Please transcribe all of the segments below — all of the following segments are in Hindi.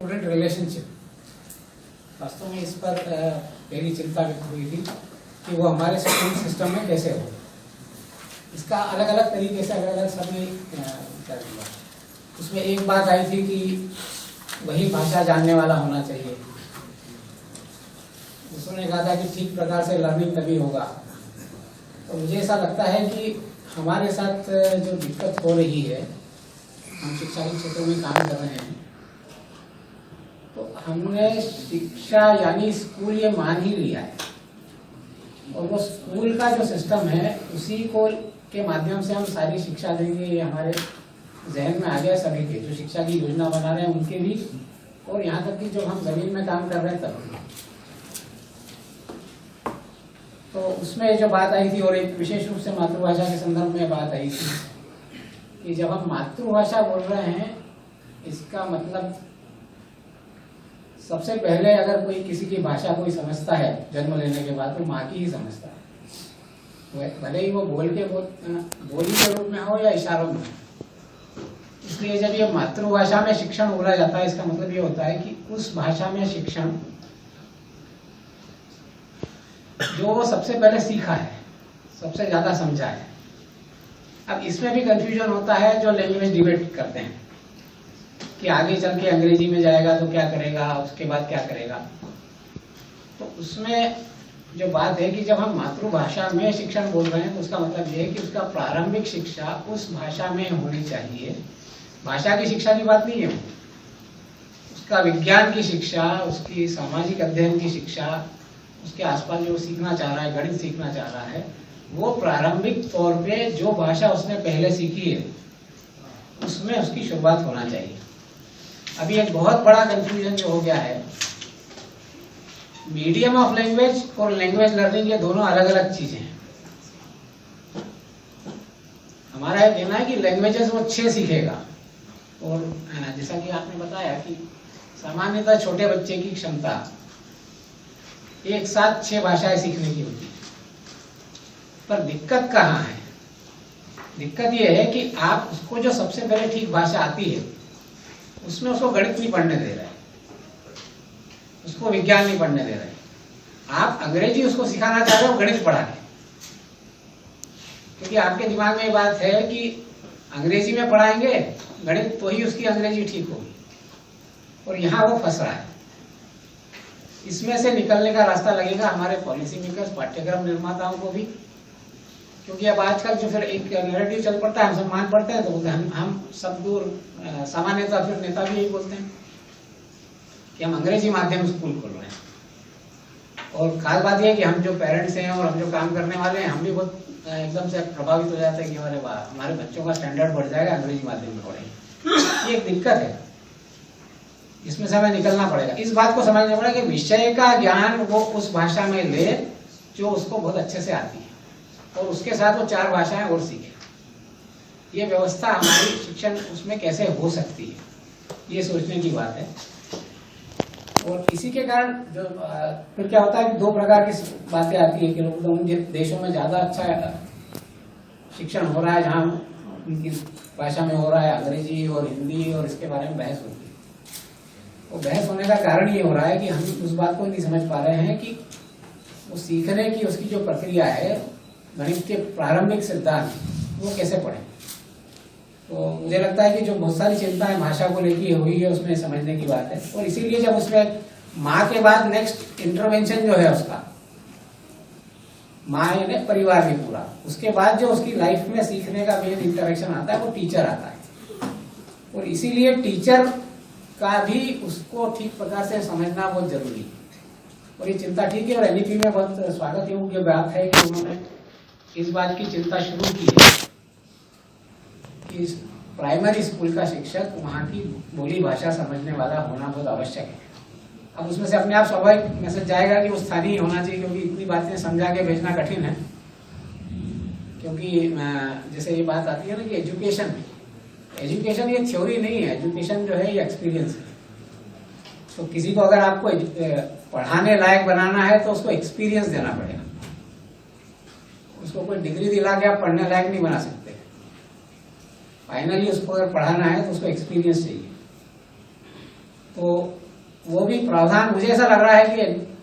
स्टूडेंट रिलेशनशिप, वास्तव में इस पर मेरी चिंता व्यक्त हुई थी कि वो हमारे स्कूल सिस्टम में कैसे हो। इसका अलग अलग तरीके से अलग अलग समय कर दिया। उसमें एक बात आई थी कि वही भाषा जानने वाला होना चाहिए। उसने कहा था कि ठीक प्रकार से लर्निंग तभी होगा। तो मुझे ऐसा लगता है कि हमारे साथ जो दिक्कत हो रही है, हम शिक्षा के क्षेत्र में काम कर रहे हैं, तो हमने शिक्षा यानी स्कूल ये मान ही लिया है, और वो स्कूल का जो सिस्टम है उसी को के माध्यम से हम सारी शिक्षा देंगे, ये हमारे जहन में आ गया सभी के जो शिक्षा की योजना बना रहे हैं उनके भी, और यहाँ तक कि जो हम जमीन में काम कर रहे हैं तब भी। तो उसमें जो बात आई थी, और एक विशेष रूप से मातृभाषा के संदर्भ में बात आई थी कि जब हम मातृभाषा बोल रहे हैं, इसका मतलब सबसे पहले अगर कोई किसी की भाषा कोई समझता है जन्म लेने के बाद, तो माँ की ही समझता है, भले ही वो बोली के रूप में हो या इशारों में। इसलिए जब ये मातृभाषा में शिक्षण बोला जाता है, इसका मतलब ये होता है कि उस भाषा में शिक्षण जो वो सबसे पहले सीखा है, सबसे ज्यादा समझा है। अब इसमें भी कंफ्यूजन होता है जो लैंग्वेज डिबेट करते हैं कि आगे चल के अंग्रेजी में जाएगा तो क्या करेगा, उसके बाद क्या करेगा। तो उसमें जो बात है कि जब हम मातृभाषा में शिक्षण बोल रहे हैं, तो उसका मतलब ये है कि उसका प्रारंभिक शिक्षा उस भाषा में होनी चाहिए। भाषा की शिक्षा की बात नहीं है, उसका विज्ञान की शिक्षा, उसकी सामाजिक अध्ययन की शिक्षा, उसके आसपास जो सीखना चाह रहा है, गणित सीखना चाह रहा है, वो प्रारंभिक तौर पे जो भाषा उसने पहले सीखी है उसमें उसकी शुरुआत होना चाहिए। अभी एक बहुत बड़ा कंफ्यूजन जो हो गया है, मीडियम ऑफ लैंग्वेज और लैंग्वेज लर्निंग, ये दोनों अलग अलग चीजें हैं। हमारा ये कहना है कि लैंग्वेजेस वो 6 सीखेगा, और जैसा कि आपने बताया कि सामान्यतः छोटे बच्चे की क्षमता एक साथ 6 भाषाएं सीखने की होती है। पर दिक्कत कहाँ है? दिक्कत यह है कि आप उसको जो सबसे पहले ठीक भाषा आती है, उसमें उसको गणित नहीं पढ़ने दे रहे, उसको विज्ञान नहीं पढ़ने दे रहे, आप अंग्रेजी उसको सिखाना चाह रहे हो गणित पढ़ा के। क्योंकि आपके दिमाग में ये बात है कि अंग्रेजी में पढ़ाएंगे गणित तो ही उसकी अंग्रेजी ठीक होगी, और यहाँ वो फंस रहा है। इसमें से निकलने का रास्ता लगेगा हमारे पॉलिसी मेकर्स, पाठ्यक्रम निर्माताओं को भी, क्योंकि अब आजकल जो फिर एक नैरेटिव चल पड़ता है, हम सब मान पड़ते हैं, तो बोलते हैं हम सब दूर, सामान्यतः फिर नेता भी यही बोलते हैं कि हम अंग्रेजी माध्यम स्कूल खोल रहे हैं। और खास बात यह है कि हम जो पेरेंट्स हैं और हम जो काम करने वाले हैं, हम भी बहुत एकदम से प्रभावित हो जाते हैं कि अरे वाह, हमारे बच्चों का स्टैंडर्ड बढ़ जाएगा, अंग्रेजी माध्यम में पढ़ेंगे। ये एक दिक्कत है, इसमें से हमें निकलना पड़ेगा। इस बात को समझना पड़ेगा कि विषय का ज्ञान वो उस भाषा में ले जो उसको बहुत अच्छे से आती है, और उसके साथ वो 4 भाषाएं और सीखे। ये व्यवस्था हमारी शिक्षण उसमें कैसे हो सकती है, ये सोचने की बात है। और इसी के कारण जो फिर क्या होता है कि 2 प्रकार की बातें आती है कि लोग उन देशों में ज्यादा अच्छा शिक्षण हो रहा है जहाँ उनकी भाषा में हो रहा है, अंग्रेजी और हिंदी, और इसके बारे में बहस होती है। वो बहस होने का कारण ये हो रहा है कि हम उस बात को नहीं समझ पा रहे हैं कि वो सीखने की उसकी जो प्रक्रिया है, गणित के प्रारंभिक सिद्धांत, वो कैसे पढ़े। तो मुझे लगता है कि जो बहुत सारी चिंताएं भाषा को लेकर हुई है, उसमें समझने की बात है। और इसीलिए जब उसमें माँ के बाद नेक्स्ट इंटरवेंशन जो है उसका, माँ यानी परिवार भी पूरा, उसके बाद जो उसकी लाइफ में सीखने का मेन इंटरेक्शन आता है वो टीचर आता है। और इसीलिए टीचर का भी उसको ठीक प्रकार से समझना बहुत जरूरी है। और ये चिंता ठीक है, और एनईपी में बहुत स्वागत योग्य बात है कि उन्होंने इस बात की चिंता शुरू की है कि प्राइमरी स्कूल का शिक्षक वहाँ की बोली भाषा समझने वाला होना बहुत आवश्यक है। अब उसमें से अपने आप स्वाभाविक मैसेज जाएगा कि वो स्थानीय होना चाहिए, क्योंकि इतनी बातें समझा के भेजना कठिन है। क्योंकि जैसे ये बात आती है ना कि एजुकेशन ये थ्योरी नहीं है, एजुकेशन जो है ये एक्सपीरियंस है। तो किसी को अगर आपको पढ़ाने लायक बनाना है तो उसको एक्सपीरियंस देना पड़ेगा। उसको कोई डिग्री दिला के आप पढ़ने लायक नहीं बना सकते। फाइनली उसको अगर पढ़ाना है तो उसको एक्सपीरियंस चाहिए। तो वो भी प्रावधान, मुझे ऐसा लग रहा है कि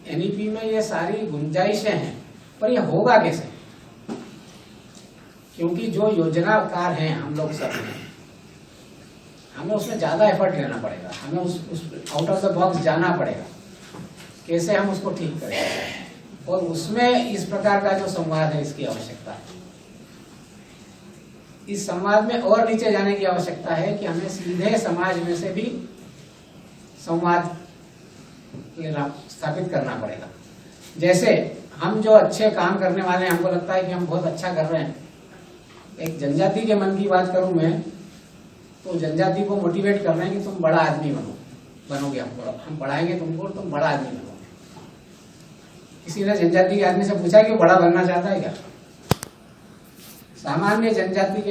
एनईपी में ये सारी गुंजाइशें हैं, पर ये होगा कैसे? क्योंकि जो योजनाकार हैं हम लोग सब हैं, हमें उसमें ज्यादा एफर्ट लेना पड़ेगा, हमें उस आउट ऑफ द बॉक्स जाना पड़ेगा, कैसे हम उसको ठीक करें। और उसमें इस प्रकार का जो संवाद है, इसकी आवश्यकता है। इस संवाद में और नीचे जाने की आवश्यकता है कि हमें सीधे समाज में से भी संवाद स्थापित करना पड़ेगा। जैसे हम जो अच्छे काम करने वाले हैं, हमको लगता है कि हम बहुत अच्छा कर रहे हैं। एक जनजाति के मन की बात करूं मैं, तो जनजाति को मोटिवेट कर रहे हैं कि तुम बड़ा आदमी बनोगे, हम पढ़ाएंगे तुमको, तुम बड़ा आदमी बनोगे। किसी ने जनजाति के आदमी से पूछा कि बड़ा बनना चाहता है क्या? सामान्य जनजाति के